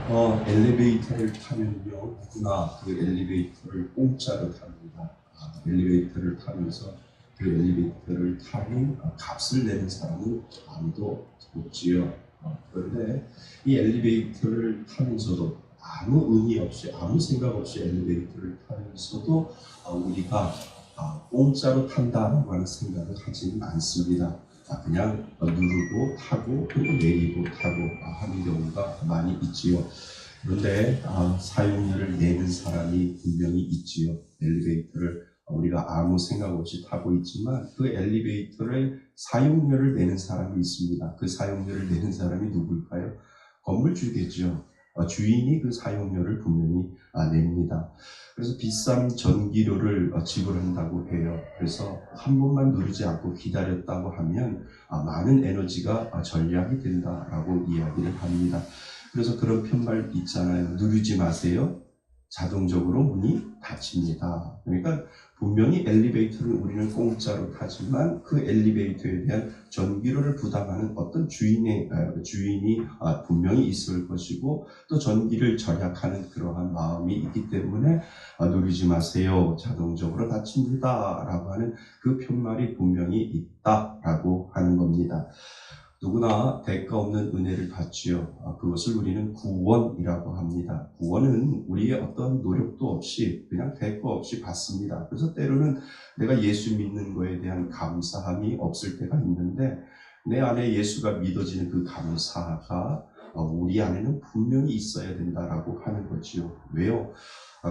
엘리베이터를 타면요, 누구나 그 엘리베이터를 공짜로 탑니다. 엘리베이터를 타면서 그 엘리베이터를 타는 값을 내는 사람은 아무도 없지요. 그런데 이 엘리베이터를 타면서도 아무 의미 없이, 아무 생각 없이 엘리베이터를 타면서도 우리가 공짜로 탄다라고 하는 생각을 하지는 않습니다. 그냥 누르고 타고 그리고 내리고 타고 하는 경우가 많이 있지요. 그런데 사용료를 내는 사람이 분명히 있지요. 엘리베이터를 우리가 아무 생각 없이 타고 있지만 그 엘리베이터를 사용료를 내는 사람이 있습니다. 그 사용료를 내는 사람이 누굴까요? 건물주겠죠. 주인이 그 사용료를 분명히 냅니다. 그래서 비싼 전기료를 지불한다고 해요. 그래서 한 번만 누르지 않고 기다렸다고 하면 많은 에너지가 절약이 된다라고 이야기를 합니다. 그래서 그런 편말 있잖아요. 누르지 마세요. 자동적으로 문이 닫힙니다. 그러니까 분명히 엘리베이터를 우리는 공짜로 타지만 그 엘리베이터에 대한 전기료를 부담하는 어떤 주인이 분명히 있을 것이고 또 전기를 절약하는 그러한 마음이 있기 때문에 누르지 마세요. 자동적으로 닫힙니다. 라고 하는 그 편말이 분명히 있다라고 하는 겁니다. 누구나 대가 없는 은혜를 받지요. 그것을 우리는 구원이라고 합니다. 구원은 우리의 어떤 노력도 없이 그냥 대가 없이 받습니다. 그래서 때로는 내가 예수 믿는 거에 대한 감사함이 없을 때가 있는데 내 안에 예수가 믿어지는 그 감사가 우리 안에는 분명히 있어야 된다라고 하는 거지요. 왜요?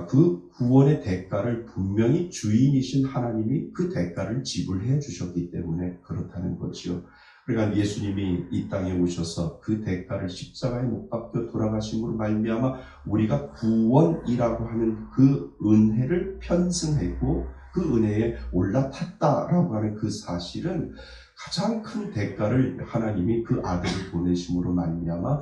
그 구원의 대가를 분명히 주인이신 하나님이 그 대가를 지불해 주셨기 때문에 그렇다는 거지요. 그러니까 예수님이 이 땅에 오셔서 그 대가를 십자가에 못 박혀 돌아가심으로 말미암아 우리가 구원이라고 하는 그 은혜를 편승했고 그 은혜에 올라탔다라고 하는 그 사실은 가장 큰 대가를 하나님이 그 아들을 보내심으로 말미암아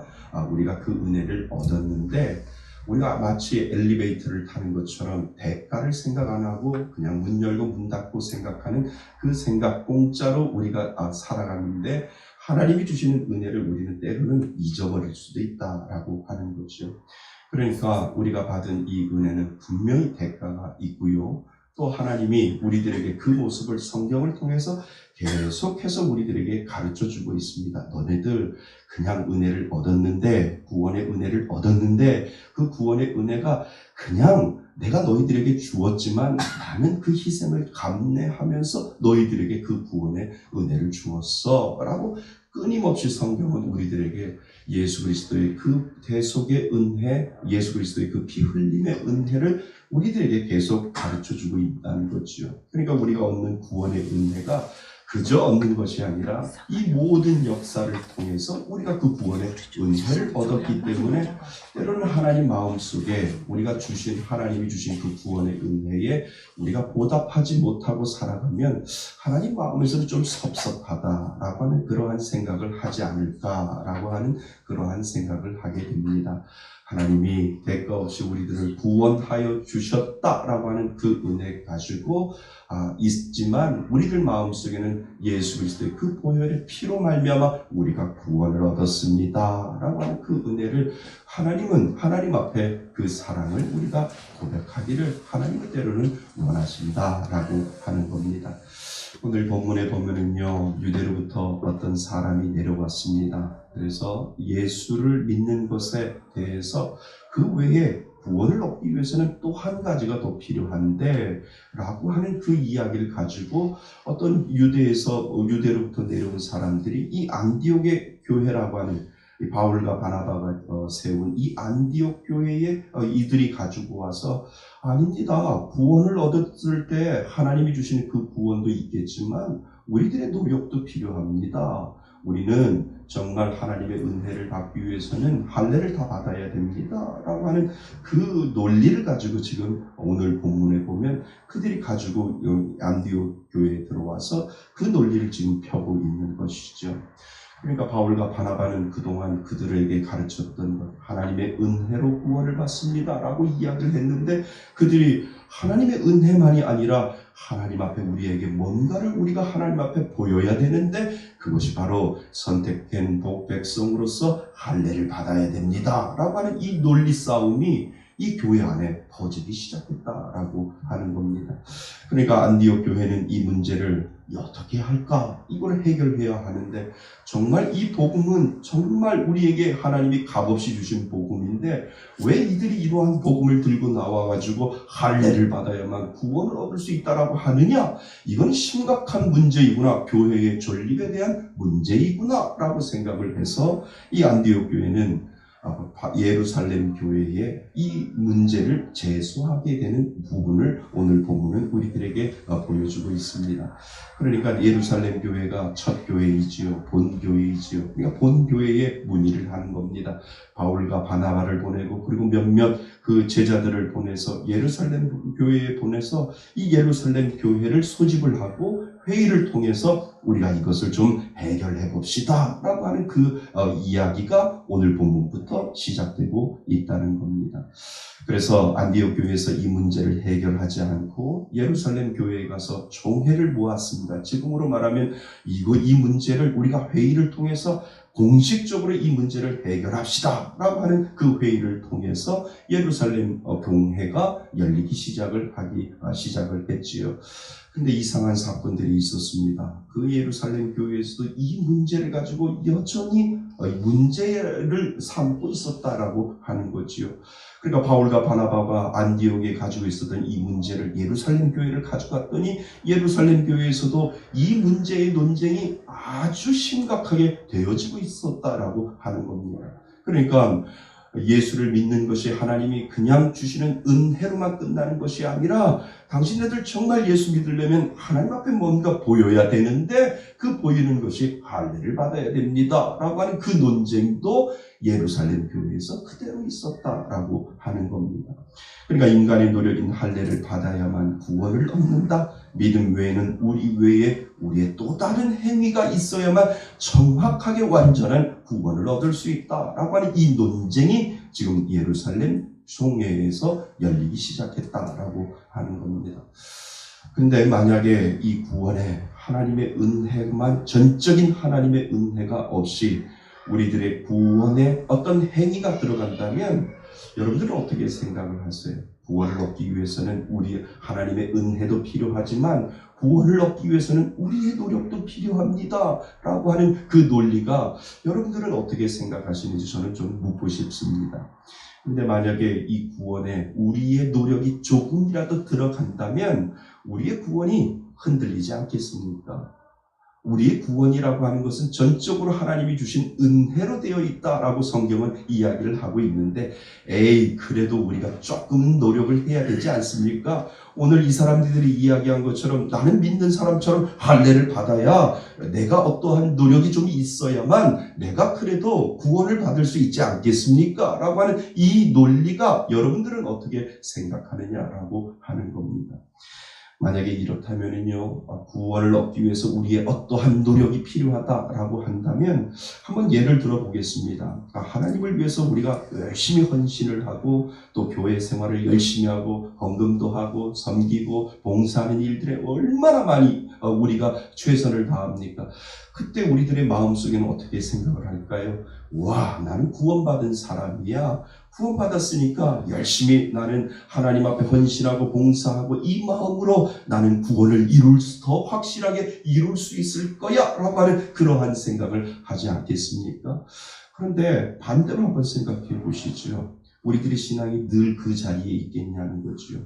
우리가 그 은혜를 얻었는데 우리가 마치 엘리베이터를 타는 것처럼 대가를 생각 안 하고 그냥 문 열고 문 닫고 생각하는 그 생각 공짜로 우리가 살아가는데 하나님이 주시는 은혜를 우리는 때로는 잊어버릴 수도 있다라고 하는 거죠. 그러니까 우리가 받은 이 은혜는 분명히 대가가 있고요. 또 하나님이 우리들에게 그 모습을 성경을 통해서 계속해서 우리들에게 가르쳐주고 있습니다. 너네들 그냥 은혜를 얻었는데 구원의 은혜를 얻었는데 그 구원의 은혜가 그냥 내가 너희들에게 주었지만 나는 그 희생을 감내하면서 너희들에게 그 구원의 은혜를 주었어 라고 끊임없이 성경은 우리들에게 예수 그리스도의 그 대속의 은혜, 예수 그리스도의 그 피 흘림의 은혜를 우리들에게 계속 가르쳐주고 있다는 거죠. 그러니까 우리가 얻는 구원의 은혜가 그저 얻는 것이 아니라 이 모든 역사를 통해서 우리가 그 구원의 은혜를 얻었기 때문에 때로는 하나님 마음속에 우리가 주신 하나님이 주신 그 구원의 은혜에 우리가 보답하지 못하고 살아가면 하나님 마음에서는 좀 섭섭하다라고 하는 그러한 생각을 하지 않을까라고 하는 그러한 생각을 하게 됩니다. 하나님이 대가 없이 우리들을 구원하여 주셨다라고 하는 그 은혜 가지고 있지만 우리들 마음속에는 예수 그리스도의 그 보혈의 피로 말미암아 우리가 구원을 얻었습니다 라고 하는 그 은혜를 하나님은 하나님 앞에 그 사랑을 우리가 고백하기를 하나님의 때로는 원하신다 라고 하는 겁니다. 오늘 본문에 보면은요, 유대로부터 어떤 사람이 내려왔습니다. 그래서 예수를 믿는 것에 대해서 그 외에 구원을 얻기 위해서는 또 한 가지가 더 필요한데 라고 하는 그 이야기를 가지고 어떤 유대로부터 내려온 사람들이 이 안디옥의 교회라고 하는 바울과 바나바가 세운 이 안디옥 교회에 이들이 가지고 와서 아닙니다. 구원을 얻었을 때 하나님이 주시는 그 구원도 있겠지만 우리들의 노력도 필요합니다. 우리는 정말 하나님의 은혜를 받기 위해서는 할례를 다 받아야 됩니다. 라고 하는 그 논리를 가지고 지금 오늘 본문에 보면 그들이 가지고 안디옥 교회에 들어와서 그 논리를 지금 펴고 있는 것이죠. 그러니까 바울과 바나바는 그동안 그들에게 가르쳤던 것, 하나님의 은혜로 구원을 받습니다 라고 이야기를 했는데 그들이 하나님의 은혜만이 아니라 하나님 앞에 우리에게 뭔가를 우리가 하나님 앞에 보여야 되는데 그것이 바로 선택된 백성으로서 할례를 받아야 됩니다 라고 하는 이 논리 싸움이 이 교회 안에 퍼지기 시작했다라고 하는 겁니다. 그러니까 안디옥 교회는 이 문제를 어떻게 할까? 이걸 해결해야 하는데 정말 이 복음은 정말 우리에게 하나님이 값없이 주신 복음인데 왜 이들이 이러한 복음을 들고 나와가지고 할례를 받아야만 구원을 얻을 수 있다라고 하느냐? 이건 심각한 문제이구나. 교회의 존립에 대한 문제이구나 라고 생각을 해서 이 안디옥 교회는 예루살렘 교회의 이 문제를 제소하게 되는 부분을 오늘 본문은 우리들에게 보여주고 있습니다. 그러니까 예루살렘 교회가 첫 교회이지요. 본 교회이지요. 그러니까 본 교회의 문의를 하는 겁니다. 바울과 바나바를 보내고 그리고 몇몇 그 제자들을 보내서 예루살렘 교회에 보내서 이 예루살렘 교회를 소집을 하고 회의를 통해서 우리가 이것을 좀 해결해 봅시다 라고 하는 그 이야기가 오늘 본문부터 시작되고 있다는 겁니다. 그래서 안디옥 교회에서 이 문제를 해결하지 않고 예루살렘 교회에 가서 총회를 모았습니다. 지금으로 말하면 이 문제를 우리가 회의를 통해서 공식적으로 이 문제를 해결합시다 라고 하는 그 회의를 통해서 예루살렘 교회가 열리기 시작을 했지요. 근데 이상한 사건들이 있었습니다. 그 예루살렘 교회에서도 이 문제를 가지고 여전히 문제를 삼고 있었다라고 하는 거지요. 그러니까 바울과 바나바가 안디옥에 가지고 있었던 이 문제를 예루살렘 교회를 가져갔더니 예루살렘 교회에서도 이 문제의 논쟁이 아주 심각하게 되어지고 있었다라고 하는 겁니다. 그러니까 예수를 믿는 것이 하나님이 그냥 주시는 은혜로만 끝나는 것이 아니라 당신네들 정말 예수 믿으려면 하나님 앞에 뭔가 보여야 되는데 그 보이는 것이 할례를 받아야 됩니다 라고 하는 그 논쟁도 예루살렘 교회에서 그대로 있었다라고 하는 겁니다. 그러니까 인간의 노력인 할례를 받아야만 구원을 얻는다. 믿음 외에는 우리 외에 우리의 또 다른 행위가 있어야만 정확하게 완전한 구원을 얻을 수 있다라고 하는 이 논쟁이 지금 예루살렘 총회에서 열리기 시작했다라고 하는 겁니다. 근데 만약에 이 구원에 하나님의 은혜만, 전적인 하나님의 은혜가 없이 우리들의 구원에 어떤 행위가 들어간다면 여러분들은 어떻게 생각을 하세요? 구원을 얻기 위해서는 우리 하나님의 은혜도 필요하지만 구원을 얻기 위해서는 우리의 노력도 필요합니다 라고 하는 그 논리가 여러분들은 어떻게 생각하시는지 저는 좀 묻고 싶습니다. 근데 만약에 이 구원에 우리의 노력이 조금이라도 들어간다면 우리의 구원이 흔들리지 않겠습니까? 우리의 구원이라고 하는 것은 전적으로 하나님이 주신 은혜로 되어 있다라고 성경은 이야기를 하고 있는데 그래도 우리가 조금 노력을 해야 되지 않습니까? 오늘 이 사람들이 이야기한 것처럼 나는 믿는 사람처럼 할례를 받아야 내가 어떠한 노력이 좀 있어야만 내가 그래도 구원을 받을 수 있지 않겠습니까? 라고 하는 이 논리가 여러분들은 어떻게 생각하느냐라고 하는 겁니다. 만약에 이렇다면요, 구원을 얻기 위해서 우리의 어떠한 노력이 필요하다라고 한다면 한번 예를 들어 보겠습니다. 하나님을 위해서 우리가 열심히 헌신을 하고 또 교회 생활을 열심히 하고 헌금도 하고 섬기고 봉사하는 일들에 얼마나 많이 우리가 최선을 다합니까? 그때 우리들의 마음속에는 어떻게 생각을 할까요? 와, 나는 구원받은 사람이야. 구원받았으니까 열심히 나는 하나님 앞에 헌신하고 봉사하고 이 마음으로 나는 구원을 더 확실하게 이룰 수 있을 거야 라고 하는 그러한 생각을 하지 않겠습니까? 그런데 반대로 한번 생각해 보시죠. 우리들의 신앙이 늘 그 자리에 있겠냐는 거죠.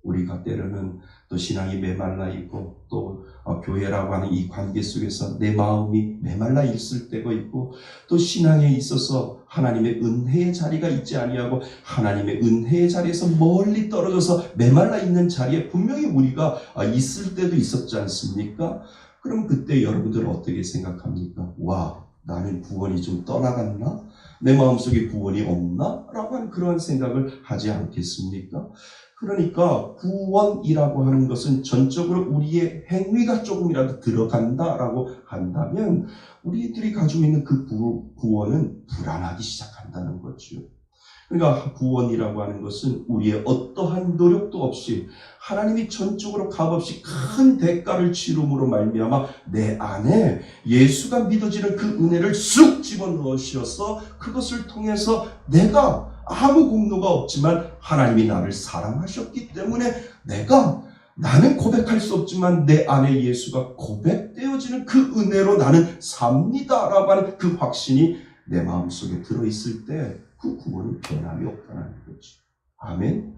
우리가 때로는 또 신앙이 메말라 있고 또 교회라고 하는 이 관계 속에서 내 마음이 메말라 있을 때가 있고 또 신앙에 있어서 하나님의 은혜의 자리가 있지 아니하고 하나님의 은혜의 자리에서 멀리 떨어져서 메말라 있는 자리에 분명히 우리가 있을 때도 있었지 않습니까? 그럼 그때 여러분들은 어떻게 생각합니까? 와, 나는 구원이 좀 떠나갔나? 내 마음속에 구원이 없나? 라고 하는 그런 생각을 하지 않겠습니까? 그러니까 구원이라고 하는 것은 전적으로 우리의 행위가 조금이라도 들어간다라고 한다면 우리들이 가지고 있는 그 구원은 불안하기 시작한다는 거죠. 그러니까 구원이라고 하는 것은 우리의 어떠한 노력도 없이 하나님이 전적으로 값없이 큰 대가를 치름으로 말미암아 내 안에 예수가 믿어지는 그 은혜를 쑥 집어넣으셔서 그것을 통해서 내가 아무 공로가 없지만 하나님이 나를 사랑하셨기 때문에 나는 고백할 수 없지만 내 안에 예수가 고백되어지는 그 은혜로 나는 삽니다 라고 하는 그 확신이 내 마음속에 들어있을 때 그 구원은 변함이 없다는 거지. 아멘?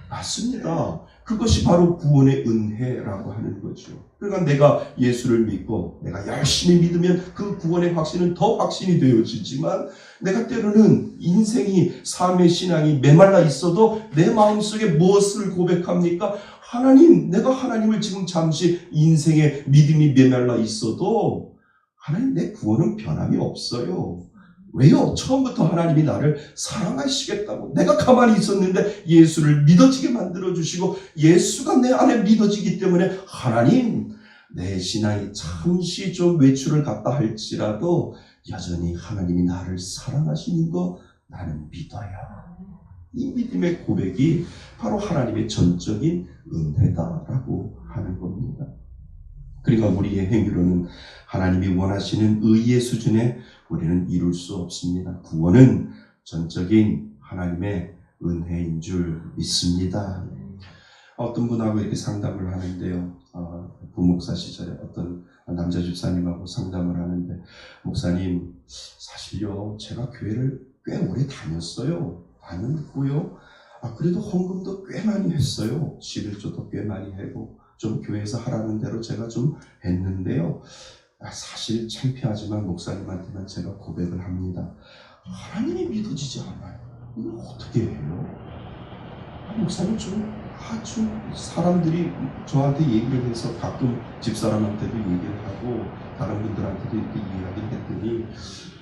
맞습니다. 그것이 바로 구원의 은혜라고 하는 거죠. 그러니까 내가 예수를 믿고 내가 열심히 믿으면 그 구원의 확신은 더 확신이 되어지지만 내가 때로는 인생이 삶의 신앙이 메말라 있어도 내 마음속에 무엇을 고백합니까? 하나님, 내가 하나님을 지금 잠시 인생의 믿음이 메말라 있어도 하나님 내 구원은 변함이 없어요. 왜요? 처음부터 하나님이 나를 사랑하시겠다고 내가 가만히 있었는데 예수를 믿어지게 만들어주시고 예수가 내 안에 믿어지기 때문에 하나님 내 신앙이 잠시 좀 외출을 갔다 할지라도 여전히 하나님이 나를 사랑하시는 거 나는 믿어요. 이 믿음의 고백이 바로 하나님의 전적인 은혜다라고 하는 겁니다. 그러니까 우리의 행위로는 하나님이 원하시는 의의 수준에 우리는 이룰 수 없습니다. 구원은 전적인 하나님의 은혜인 줄 믿습니다. 어떤 분하고 이렇게 상담을 하는데요. 부목사 시절에 어떤 남자 집사님하고 상담을 하는데 목사님 사실요 제가 교회를 꽤 오래 다녔어요. 그래도 헌금도 꽤 많이 했어요. 11조도 꽤 많이 하고 좀 교회에서 하라는 대로 제가 좀 했는데요. 사실 창피하지만 목사님한테는 제가 고백을 합니다. 하나님이 믿어지지 않아요. 이걸 어떻게 해요? 목사님 아주 사람들이 저한테 얘기를 해서 가끔 집사람한테도 얘기를 하고 다른 분들한테도 이렇게 이야기를 했더니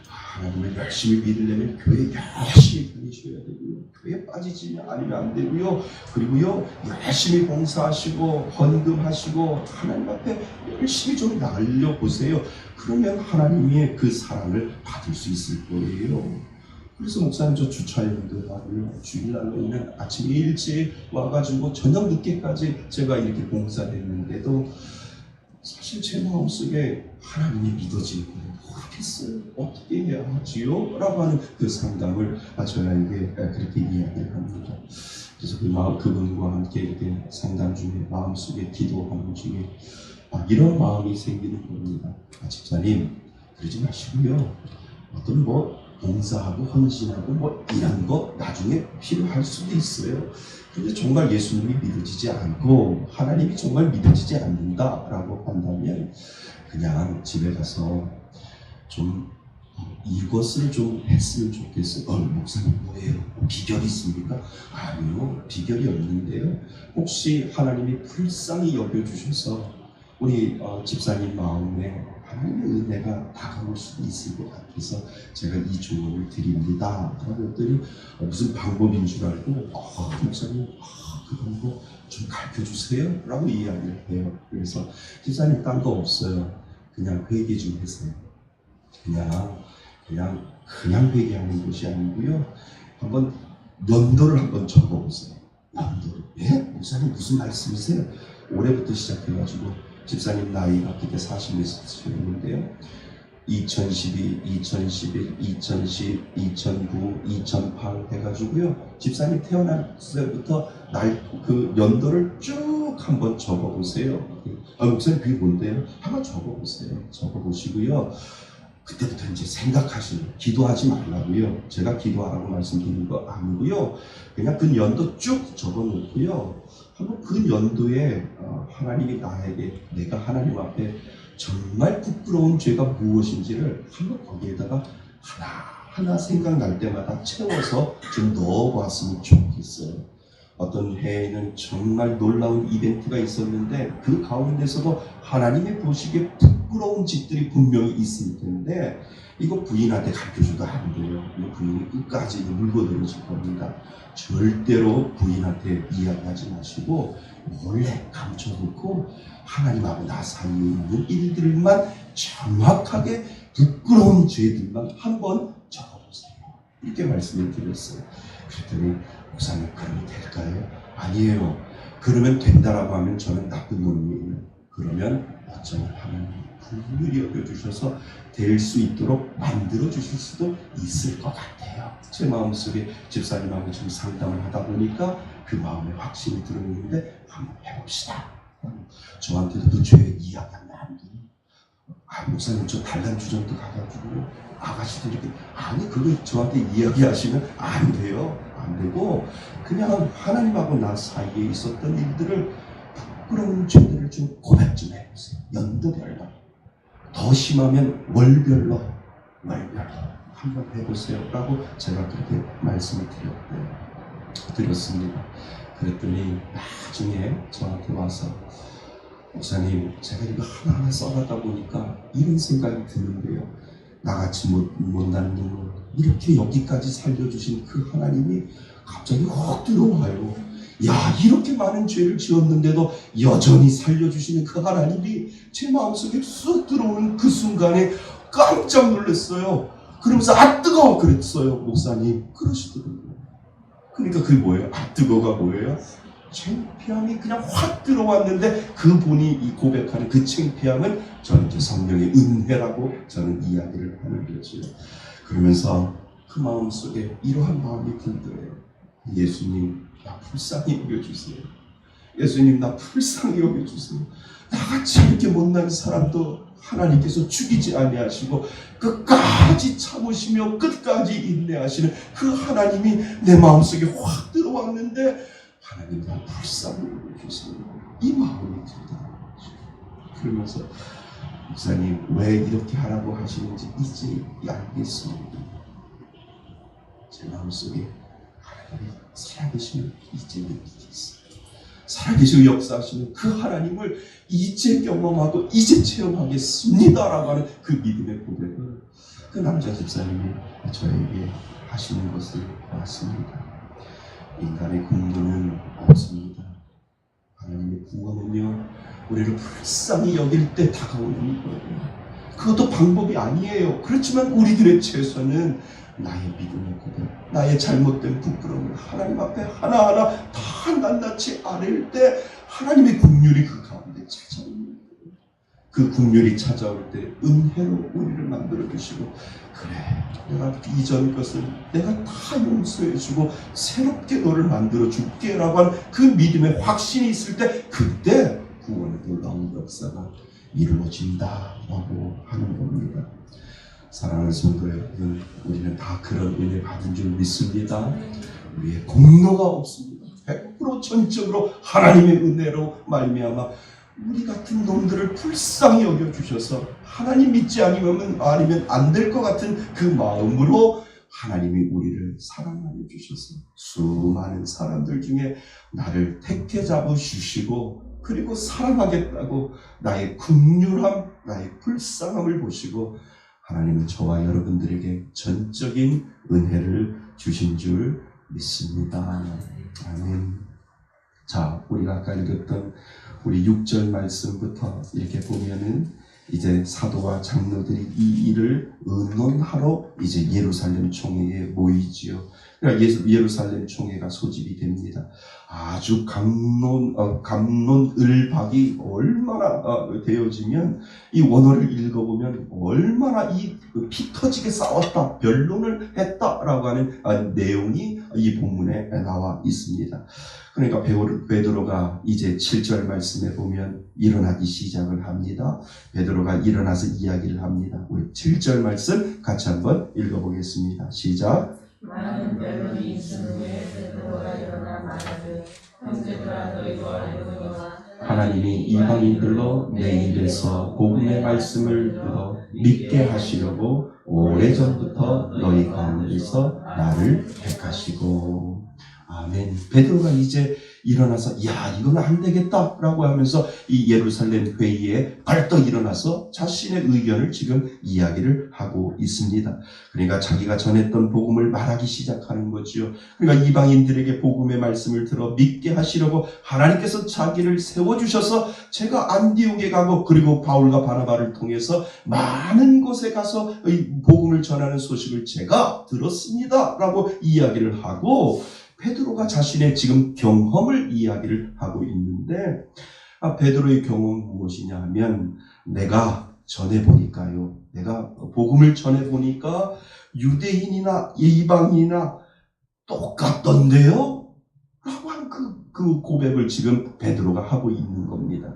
하나님을 열심히 믿으려면 교회 열심히 다니셔야 되고요. 교회에 빠지지 않으면 안 되고요. 그리고요 열심히 봉사하시고 헌금하시고 하나님 앞에 열심히 좀 날려보세요. 그러면 하나님의 그 사랑을 받을 수 있을 거예요. 그래서 목사님 저 주차연도 하고요. 주일날에는 아침 일찍 와가지고 저녁 늦게까지 제가 이렇게 봉사를 했는데도 사실 제 마음속에 하나님이 믿어지는 거예요. 모르겠어요. 어떻게 해야 하지요? 라고 하는 그 상담을 저에게 그렇게 이야기를 합니다. 그래서 그분과 함께 이렇게 상담 중에 마음속에 기도하는 중에 이런 마음이 생기는 겁니다. 집사님 그러지 마시고요. 어떤 봉사하고 헌신하고 이런 거 나중에 필요할 수도 있어요. 근데 정말 예수님이 믿어지지 않고 하나님이 정말 믿어지지 않는다라고 한다면 그냥 집에 가서 좀 이것을 좀 했으면 좋겠어요. 목사님 뭐예요? 비결이 있습니까? 아니요, 비결이 없는데요. 혹시 하나님이 불쌍히 여겨주셔서 우리 집사님 마음에 하나님의 은혜가 다가올 수도 있을 것 같아서 제가 이 조언을 드립니다. 라고 했더니 무슨 방법인 줄 알고 목사님 그 방법 좀 가르쳐주세요 라고 이야기를 해요. 그래서 집사님 딴 거 없어요. 그냥 회개 좀 하세요. 그냥 회개하는 것이 아니고요. 한번 연도를 한번 적어보세요. 연도를. 예? 목사님 무슨 말씀이세요? 올해부터 시작해가지고 집사님 나이가 그때 40몇이었는데요. 2012, 2011, 2010, 2009, 2008 해가지고요. 집사님 태어났을 때부터 그 연도를 쭉 한번 적어보세요. 목사님 그게 뭔데요? 한번 적어보세요. 적어보시고요. 그때부터 이제 생각하시는, 기도하지 말라고요. 제가 기도하라고 말씀드린 거 아니고요. 그냥 그 연도 쭉 적어놓고요. 한번 그 연도에 하나님이 나에게 내가 하나님 앞에 정말 부끄러운 죄가 무엇인지를 한번 거기에다가 하나하나 생각날 때마다 채워서 좀 넣어봤으면 좋겠어요. 어떤 해에는 정말 놀라운 이벤트가 있었는데 그 가운데서도 하나님이 보시기에 부끄러운 짓들이 분명히 있을 텐데 이거 부인한테 가르쳐줘도 안 돼요. 이 부인이 끝까지 물고들어질 겁니다. 절대로 부인한테 이야기하지 마시고 몰래 감춰놓고 하나님하고 나 사이에 있는 일들만 정확하게 부끄러운 죄들만 한번 적어보세요. 이렇게 말씀을 드렸어요. 그랬더니 목사님 그러면 될까요? 아니에요. 그러면 된다라고 하면 저는 나쁜 놈이에요. 그러면 어쩌면 하나님 긍휼히 여겨주셔서 될 수 있도록 만들어 주실 수도 있을 것 같아요. 제 마음속에 집사님하고 지금 상담을 하다 보니까 그 마음에 확신이 들어있는데 한번 해봅시다. 저한테도 그 죄 이야기하면 안 돼요. 목사님 저 단란주점도 가가지고 아가씨들 이렇게 아니 그거 저한테 이야기하시면 안 돼요. 안 되고 그냥 하나님하고 나 사이에 있었던 일들을 부끄러운 죄들을 좀 고백 좀 해보세요. 연도별로 더 심하면 월별로 한번 해보세요 라고 제가 그렇게 말씀을 드렸습니다. 그랬더니 나중에 저한테 와서 목사님 제가 이거 하나하나 써가다 보니까 이런 생각이 드는데요. 나같이 못난 놈을 이렇게 여기까지 살려주신 그 하나님이 갑자기 확 들어와요. 야 이렇게 많은 죄를 지었는데도 여전히 살려주시는 그 하나님이 제 마음속에 쑥 들어오는 그 순간에 깜짝 놀랐어요. 그러면서 아 뜨거워 그랬어요. 목사님 그러시더라고요. 그러니까 그게 뭐예요? 아 뜨거워가 뭐예요? 창피함이 그냥 확 들어왔는데 그분이 이 고백하는 그 창피함은 저는 이제 성령의 은혜라고 저는 이야기를 하는 거죠. 그러면서 그 마음속에 이러한 마음이 들더래요. 예수님 나 불쌍히 여겨주세요. 예수님 나 불쌍히 여겨주세요. 나같이 이렇게 못난 사람도 하나님께서 죽이지 아니하시고 끝까지 참으시며 끝까지 인내하시는 그 하나님이 내 마음속에 확 들어왔는데 하나님 나 불쌍히 여겨주세요. 이 마음이 들더라고요. 그러면서 목사님 왜 이렇게 하라고 하시는지 이제 알겠습니다. 제 마음속에 하나님이 살아계시면 이제 느끼겠어요. 살아계시고 역사하시는 그 하나님을 이제 경험하고 이제 체험하겠습니다라고 하는 그 믿음의 고백을 그 남자 집사님이 저에게 하시는 것을 봤습니다. 인간의 공로는 없습니다. 하나님의 구원은요 우리를 불쌍히 여길 때 다가오는 거예요. 그것도 방법이 아니에요. 그렇지만 우리들의 최선은 나의 믿음의 고백, 나의 잘못된 부끄러움을 하나님 앞에 하나하나 다 낱낱이 아뢰일 때 하나님의 긍휼이 그 가운데 찾아옵니다. 그 긍휼이 찾아올 때 은혜로 우리를 만들어 주시고 그래 내가 이전 것은 내가 다 용서해주고 새롭게 너를 만들어 줄게 라고 하는 그 믿음의 확신이 있을 때 그때 구원의 놀라운 역사가 이루어진다라고 하는 겁니다. 사랑하는 성도 여러분, 우리는 다 그런 은혜 받은 줄 믿습니다. 우리의 공로가 없습니다. 100% 전적으로 하나님의 은혜로 말미암아 우리 같은 놈들을 불쌍히 여겨주셔서 하나님 믿지 아니면 안 될 것 같은 그 마음으로 하나님이 우리를 사랑하여 주셔서 수많은 사람들 중에 나를 택해 잡으시고 그리고 사랑하겠다고 나의 긍휼함, 나의 불쌍함을 보시고 하나님은 저와 여러분들에게 전적인 은혜를 주신 줄 믿습니다. 아멘. 자, 우리가 아까 읽었던 우리 6절 말씀부터 이렇게 보면은 이제 사도와 장로들이 이 일을 의논하러 이제 예루살렘 총회에 모이지요. 그러니까 예루살렘 총회가 소집이 됩니다. 아주 갑론을박이 얼마나 되어지면 이 원어를 읽어보면 얼마나 이 피 터지게 싸웠다, 변론을 했다라고 하는 내용이 이 본문에 나와 있습니다. 그러니까 베드로가 이제 7절 말씀에 보면 일어나기 시작을 합니다. 베드로가 일어나서 이야기를 합니다. 우리 7절 말씀 같이 한번 읽어보겠습니다. 시작. 많은 변론이 있은 후에 베드로가 일어나 말하되 형제들아 너희도 알거니와 하나님이 이방인들로 내 입에서 복음의 말씀을 들어 믿게 하시려고 오래전부터 너희 가운데서 나를 택하시고 아멘. 베드로가 이제 일어나서 야 이건 안 되겠다라고 하면서 이 예루살렘 회의에 벌떡 일어나서 자신의 의견을 지금 이야기를 하고 있습니다. 그러니까 자기가 전했던 복음을 말하기 시작하는 거지요. 그러니까 이방인들에게 복음의 말씀을 들어 믿게 하시려고 하나님께서 자기를 세워주셔서 제가 안디옥에 가고 그리고 바울과 바나바를 통해서 많은 곳에 가서 이 복음을 전하는 소식을 제가 들었습니다 라고 이야기를 하고 베드로가 자신의 지금 경험을 이야기를 하고 있는데 베드로의 경험은 무엇이냐 하면 내가 전해보니까요. 내가 복음을 전해보니까 유대인이나 이방인이나 똑같던데요? 라고 한 그 고백을 지금 베드로가 하고 있는 겁니다.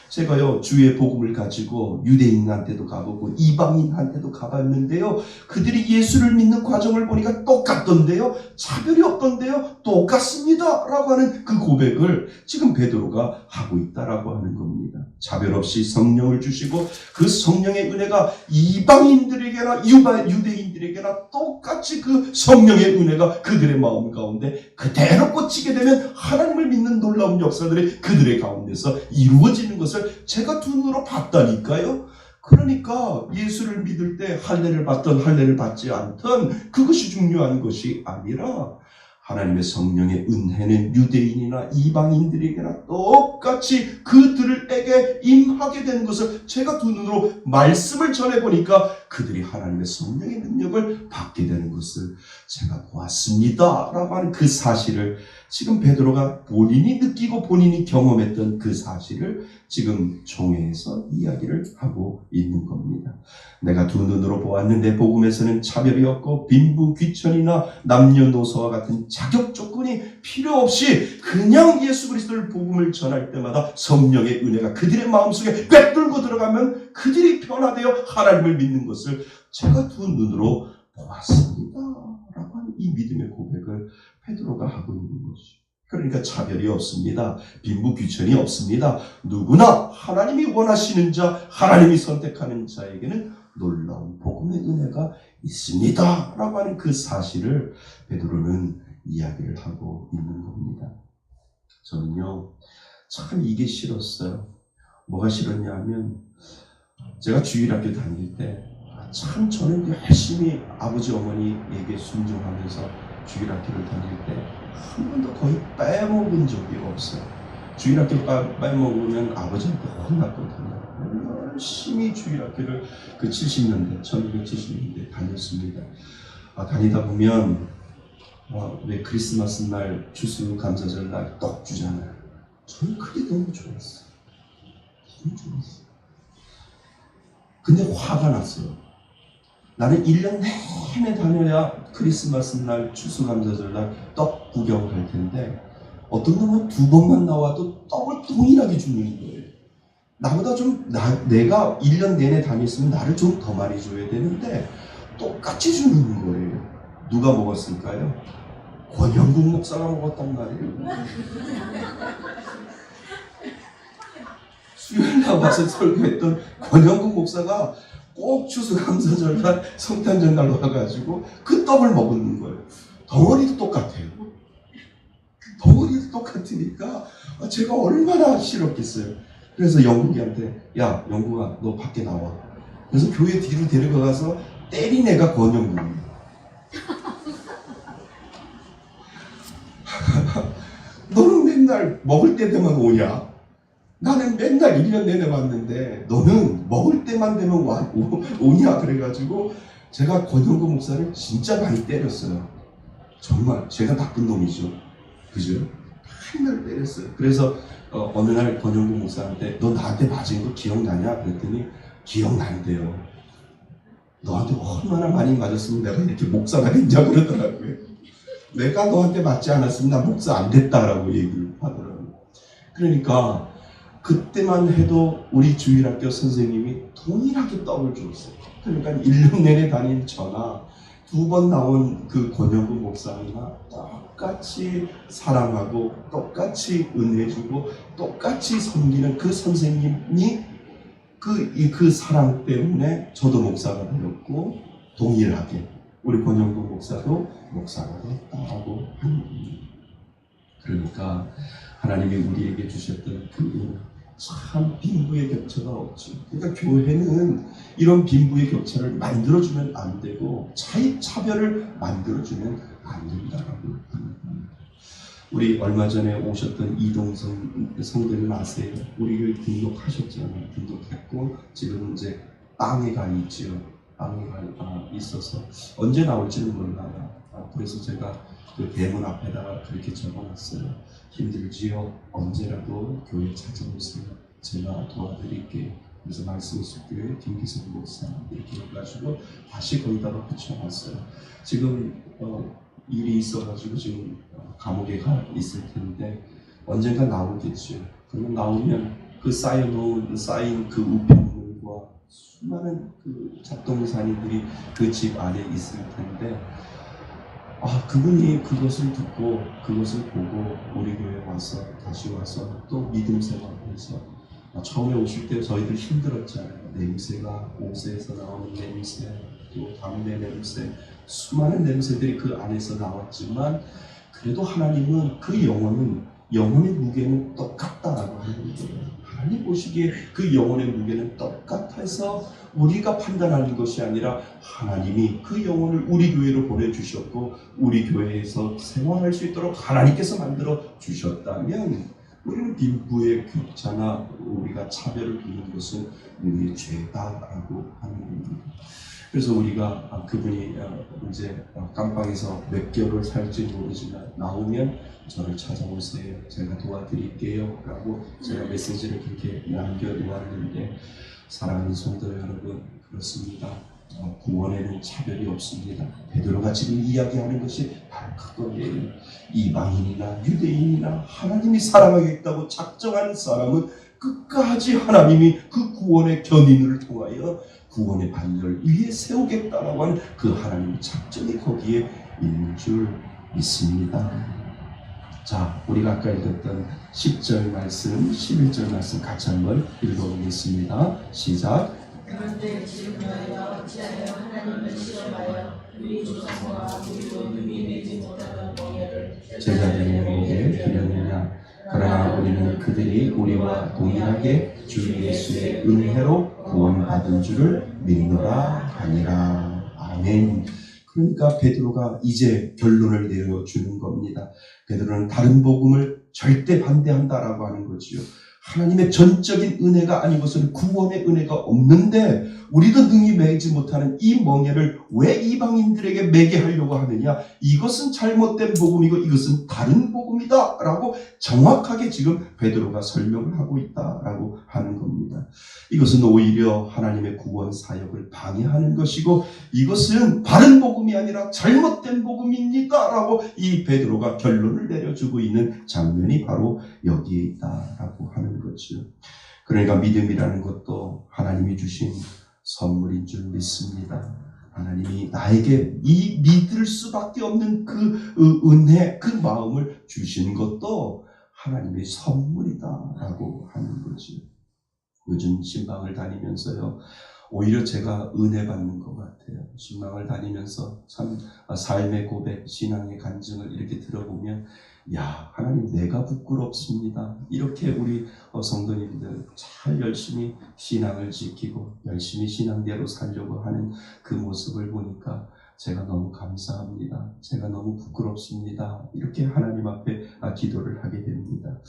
제가요 주의 복음을 가지고 유대인한테도 가보고 이방인한테도 가봤는데요. 그들이 예수를 믿는 과정을 보니까 똑같던데요. 차별이 없던데요. 똑같습니다. 라고 하는 그 고백을 지금 베드로가 하고 있다라고 하는 겁니다. 차별 없이 성령을 주시고 그 성령의 은혜가 이방인들에게나 유대인들에게나 똑같이 그 성령의 은혜가 그들의 마음 가운데 그대로 꽂히게 되면 하나님을 믿는 놀라운 역사들이 그들의 가운데서 이루어지는 것을 제가 두 눈으로 봤다니까요. 그러니까 예수를 믿을 때 할례를 받든 할례를 받지 않든 그것이 중요한 것이 아니라 하나님의 성령의 은혜는 유대인이나 이방인들에게나 똑같이 그들에게 임하게 된 것을 제가 두 눈으로 말씀을 전해보니까 그들이 하나님의 성령의 능력을 받게 되는 것을 제가 보았습니다 라고 하는 그 사실을 지금 베드로가 본인이 느끼고 본인이 경험했던 그 사실을 지금 총회에서 이야기를 하고 있는 겁니다. 내가 두 눈으로 보았는데 복음에서는 차별이 없고 빈부 귀천이나 남녀노소와 같은 자격 조건이 필요 없이 그냥 예수 그리스도를 복음을 전할 때마다 성령의 은혜가 그들의 마음속에 꿰뚫고 들어가면 그들이 변화되어 하나님을 믿는 것을 제가 두 눈으로 보았습니다 라고 하는 이 믿음의 고백을 베드로가 하고 있는 것이죠. 그러니까 차별이 없습니다. 빈부 귀천이 없습니다. 누구나 하나님이 원하시는 자, 하나님이 선택하는 자에게는 놀라운 복음의 은혜가 있습니다 라고 하는 그 사실을 베드로는 이야기를 하고 있는 겁니다. 저는요 참 이게 싫었어요. 뭐가 싫었냐 하면 제가 주일학교 다닐 때 참 저는 열심히 아버지 어머니에게 순종하면서 주일학교를 다닐 때 한 번도 거의 빼먹은 적이 없어요. 주일학교 빼먹으면 아버지한테 혼났거든요. 열심히 주일학교를 그 70년대, 1970년대 다녔습니다. 다니다 보면 왜 크리스마스 날 추수 감사절 날 떡 주잖아요. 저는 그게 너무 좋았어요. 너무 좋았어요. 근데 화가 났어요. 나는 1년 내내 다녀야 크리스마스 날 추수감사절 날 떡 구경할 텐데 어떤 놈은 2번만 나와도 떡을 동일하게 주는 거예요. 나보다 내가 1년 내내 다녔으면 나를 좀 더 많이 줘야 되는데 똑같이 주는 거예요. 누가 먹었을까요? 권영국 목사가 먹었단 말이에요. 수요일 날 와서 설교했던 권영국 목사가 꼭 추수감사절날 성탄절날 와가지고 그 떡을 먹는 거예요. 덩어리도 똑같아요. 덩어리도 똑같으니까 제가 얼마나 싫었겠어요. 그래서 영국이한테 야 영국아 너 밖에 나와. 그래서 교회 뒤로 데려가서 때린 애가 권영국이에요. 너는 맨날 먹을 때 되면 오냐? 나는 맨날 1년 내내 왔는데 너는 먹을 때만 되면 오냐? 그래가지고 제가 권영국 목사를 진짜 많이 때렸어요. 정말 제가 나쁜 놈이죠. 그죠? 맨날 때렸어요. 그래서 어느 날 권영국 목사한테 너 나한테 맞은 거 기억나냐? 그랬더니 기억난대요. 너한테 얼마나 많이 맞았으면 내가 이렇게 목사가 됐냐 그러더라고요. 내가 너한테 맞지 않았으면 나 목사 안 됐다라고 얘기를 하더라고요. 그러니까 그때만 해도 우리 주일학교 선생님이 동일하게 떡을 줬어요. 그러니까 1년 내내 다닌 저나 2번 나온 그 권영국 목사님과 똑같이 사랑하고 똑같이 은혜 주고 똑같이 섬기는 그 선생님이 그 사랑 때문에 저도 목사가 되었고 동일하게 우리 권영국 목사도 목사가 됐다고 합니다. 그러니까 하나님이 우리에게 주셨던 그 참 빈부의 격차가 없죠. 그러니까 교회는 이런 빈부의 격차를 만들어주면 안 되고 차별을 만들어주면 안 된다라고 합니다. 우리 얼마 전에 오셨던 이동성 성도님 아세요? 우리 교회 등록하셨잖아요. 등록했고 지금 이제 빵에 가 있죠. 빵에 가 있어서 언제 나올지는 몰라요. 그래서 제가 그 대문 앞에다가 그렇게 적어놨어요. 힘들지요? 언제라도 교회 찾아오세요. 제가 도와드릴게요. 그래서 말씀수교회 김기성 목사 이렇게 해가지고 다시 거기다가 붙여놨어요. 지금 일이 있어가지고 지금 감옥에 가 있을 텐데 언젠가 나오겠죠. 그러면 나오면 그 쌓인 그 우편물과 수많은 그 잡동사니들이 그 집 안에 있을 텐데 그분이 그것을 듣고 그것을 보고 우리 교회에 와서 다시 와서 또 믿음 생활해서 처음에 오실 때 저희들 힘들었잖아요. 냄새가 옷에서 나오는 냄새, 또 담배 냄새, 수많은 냄새들이 그 안에서 나왔지만 그래도 하나님은 그 영혼의 무게는 똑같다라고 하는 거예요. 하나님 보시기에 그 영혼의 무게는 똑같아서 우리가 판단하는 것이 아니라 하나님이 그 영혼을 우리 교회로 보내주셨고 우리 교회에서 생활할 수 있도록 하나님께서 만들어 주셨다면 우리는 빈부의 격차나 우리가 차별을 두는 것은 우리의 죄다라고 하는 겁니다. 그래서 우리가 그분이 이제 깜빵에서 몇 개월을 살지 모르지만 나오면 저를 찾아오세요. 제가 도와드릴게요. 라고 제가 메시지를 그렇게 남겨놓았는데 사랑하는 성도 여러분, 그렇습니다. 구원에는 차별이 없습니다. 베드로가 지금 이야기하는 것이 바로 그거예요. 이방인이나 유대인이나 하나님이 사랑하겠다고 작정한 사람은 끝까지 하나님이 그 구원의 견인을 통하여 구원의 반열 위에 세우겠다라고 하는 그 하나님의 작정이 거기에 있는 줄 믿습니다. 자, 우리가 아까 읽었던 10절 말씀, 11절 말씀 같이 한번 읽어보겠습니다. 시작. 그런데 지금 너희가 어찌하여 하나님을 시험하여 우리 조상과 우리도 능히 내지 못하던 멍에를 제자들의 목에 두려느냐. 그러나 우리는 그들이 우리와 동일하게 주 예수의 은혜로 구원받은 줄을 믿노라 하니라. 아멘. 그러니까 베드로가 이제 결론을 내려주는 겁니다. 베드로는 다른 복음을 절대 반대한다라고 하는 거지요. 하나님의 전적인 은혜가 아니고서는 구원의 은혜가 없는데 우리도 능히 매지 못하는 이 멍에를 왜 이방인들에게 매게 하려고 하느냐. 이것은 잘못된 복음이고 이것은 다른 복음이다 라고 정확하게 지금 베드로가 설명을 하고 있다라고 하는 겁니다. 이것은 오히려 하나님의 구원 사역을 방해하는 것이고 이것은 바른 복음이 아니라 잘못된 복음입니다 라고 이 베드로가 결론을 내려주고 있는 장면이 바로 여기에 있다라고 하는 거죠. 그러니까 믿음이라는 것도 하나님이 주신 선물인 줄 믿습니다. 하나님이 나에게 이 믿을 수밖에 없는 그 은혜, 그 마음을 주신 것도 하나님의 선물이다라고 하는 거죠. 요즘 신방을 다니면서요, 오히려 제가 은혜 받는 것 같아요. 신방을 다니면서 참 삶의 고백, 신앙의 간증을 이렇게 들어보면 야, 하나님 내가 부끄럽습니다. 이렇게 우리 성도님들 잘 열심히 신앙을 지키고 열심히 신앙대로 살려고 하는 그 모습을 보니까 제가 너무 감사합니다. 제가 너무 부끄럽습니다. 이렇게 하나님 앞에 기도를 하게 됩니다.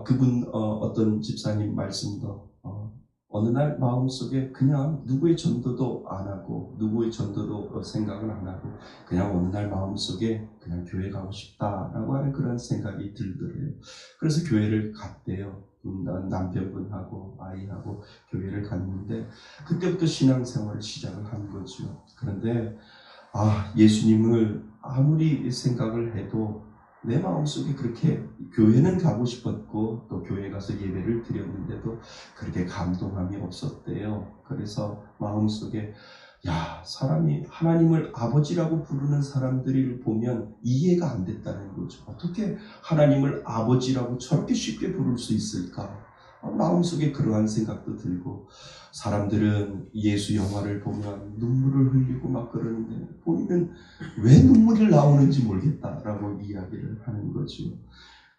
그분 어떤 집사님 말씀도 어느 날 마음속에 그냥 누구의 전도도 안 하고 누구의 전도도 생각을 안 하고 그냥 어느 날 마음속에 그냥 교회 가고 싶다라고 하는 그런 생각이 들더래요. 그래서 교회를 갔대요. 남편분하고 아이하고 교회를 갔는데 그때부터 신앙생활을 시작을 한 거죠. 그런데 예수님을 아무리 생각을 해도 내 마음속에 그렇게 교회는 가고 싶었고 또 교회 가서 예배를 드렸는데도 그렇게 감동함이 없었대요. 그래서 마음속에 사람이 하나님을 아버지라고 부르는 사람들을 보면 이해가 안 됐다는 거죠. 어떻게 하나님을 아버지라고 저렇게 쉽게 부를 수 있을까? 마음속에 그러한 생각도 들고, 사람들은 예수 영화를 보면 눈물을 흘리고 막 그러는데 본인은 왜 눈물이 나오는지 모르겠다라고 이야기를 하는 거죠.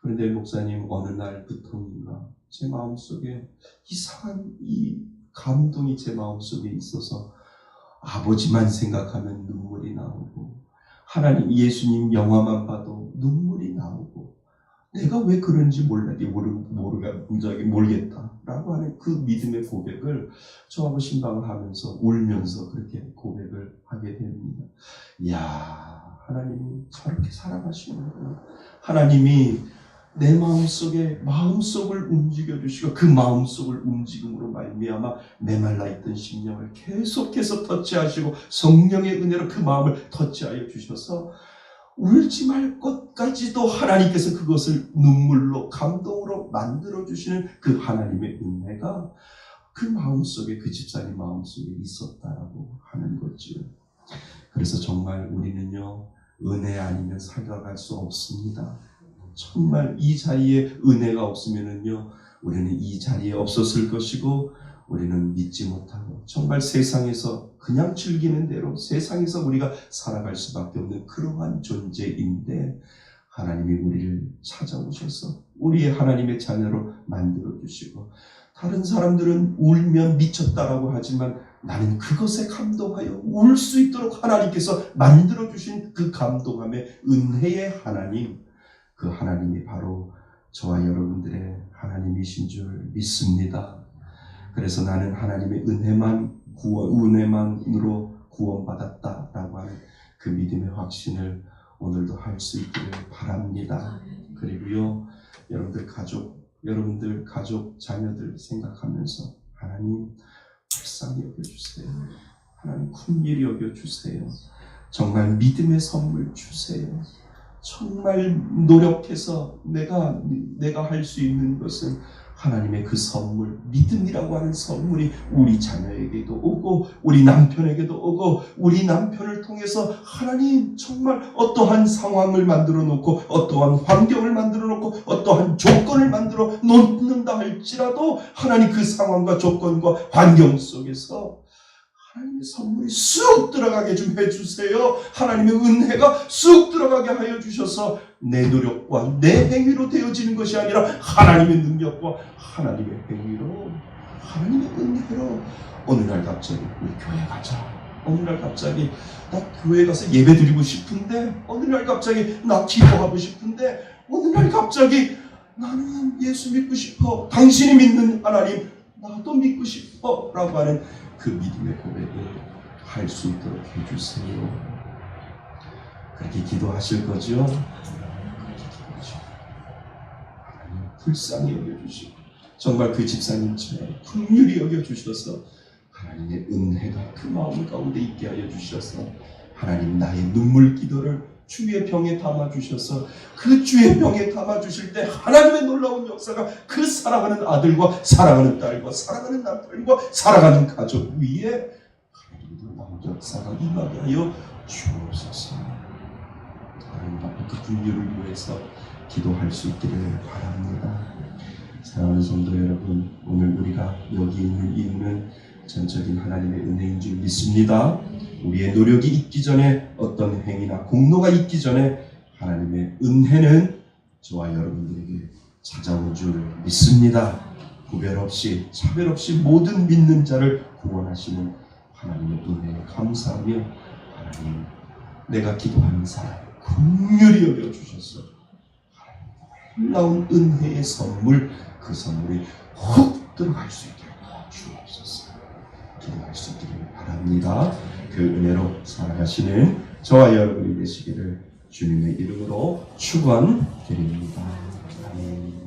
그런데 목사님, 어느 날부터인가 제 마음속에 이상한 이 감동이 제 마음속에 있어서 아버지만 생각하면 눈물이 나오고, 하나님 예수님 영화만 봐도 눈물이 나오고, 내가 왜 그런지 모르겠다라고 하는 그 믿음의 고백을 저하고 신방을 하면서 울면서 그렇게 고백을 하게 됩니다. 이야, 하나님이 저렇게 사랑하시는구나. 하나님이 내 마음속을 움직여주시고, 그 마음속을 움직임으로 말미암아 메말라 있던 심령을 계속해서 터치하시고, 성령의 은혜로 그 마음을 터치하여 주셔서 울지 말 것까지도 하나님께서 그것을 눈물로, 감동으로 만들어주시는 그 하나님의 은혜가 그 마음속에, 그 집사님 마음속에 있었다라고 하는 거지요. 그래서 정말 우리는요, 은혜 아니면 살아갈 수 없습니다. 정말 이 자리에 은혜가 없으면은요, 우리는 이 자리에 없었을 것이고, 우리는 믿지 못하고 정말 세상에서 그냥 즐기는 대로 세상에서 우리가 살아갈 수밖에 없는 그러한 존재인데, 하나님이 우리를 찾아오셔서 우리의 하나님의 자녀로 만들어주시고, 다른 사람들은 울면 미쳤다라고 하지만 나는 그것에 감동하여 울 수 있도록 하나님께서 만들어주신 그 감동함의 은혜의 하나님, 그 하나님이 바로 저와 여러분들의 하나님이신 줄 믿습니다. 그래서 나는 하나님의 은혜만으로 구원받았다라고 하는 그 믿음의 확신을 오늘도 할 수 있기를 바랍니다. 그리고요, 여러분들 가족, 자녀들 생각하면서 하나님 불쌍히 여겨주세요. 하나님 긍휼히 여겨주세요. 정말 믿음의 선물 주세요. 정말 노력해서 내가 할 수 있는 것은 하나님의 그 선물, 믿음이라고 하는 선물이 우리 자녀에게도 오고, 우리 남편에게도 오고, 우리 남편을 통해서 하나님 정말 어떠한 상황을 만들어 놓고, 어떠한 환경을 만들어 놓고, 어떠한 조건을 만들어 놓는다 할지라도 하나님 그 상황과 조건과 환경 속에서 하나님의 선물이 쑥 들어가게 좀 해주세요. 하나님의 은혜가 쑥 들어가게 하여 주셔서 내 노력과 내 행위로 되어지는 것이 아니라 하나님의 능력과 하나님의 행위로, 하나님의 은혜로, 어느 날 갑자기 우리 교회 가자, 어느 날 갑자기 나 교회 가서 예배 드리고 싶은데, 어느 날 갑자기 나 기도하고 싶은데, 어느 날 갑자기 나는 예수 믿고 싶어, 당신이 믿는 하나님 나도 믿고 싶어 라고 하는 그 믿음의 고백을 할 수 있도록 해주세요. 그렇게 기도하실 거죠? 그렇게 기도하시고 하나님 불쌍히 여겨주시고, 정말 그 집사님처럼 긍휼히 여겨주셔서 하나님의 은혜가 그 마음 가운데 있게 하여 주셔서, 하나님 나의 눈물 기도를 주의 병에 담아주셔서 그 주의 병에 담아주실 때 하나님의 놀라운 역사가 그 사랑하는 아들과 사랑하는 딸과 사랑하는 남편과 사랑하는 가족 위에 하나님의 놀라운 역사가 임하게 하여 주옵소서. 하나님 앞에 그 긍휼을 위해서 기도할 수 있기를 바랍니다. 사랑하는 성도 여러분, 오늘 우리가 여기 있는 이유는 전적인 하나님의 은혜인 줄 믿습니다. 우리의 노력이 있기 전에, 어떤 행위나 공로가 있기 전에 하나님의 은혜는 저와 여러분들에게 찾아온 줄 믿습니다. 구별 없이 차별 없이 모든 믿는 자를 구원하시는 하나님의 은혜에 감사하며, 하나님 내가 기도하는 사람 긍휼히 여겨주셔서 하나님 놀라운 은혜의 선물, 그 선물이 훅 들어갈 수 있게 주옵소서. 기도할 수 있기를 바랍니다. 그 은혜로 살아가시는 저와 여러분이 되시기를 주님의 이름으로 축원드립니다. 아멘.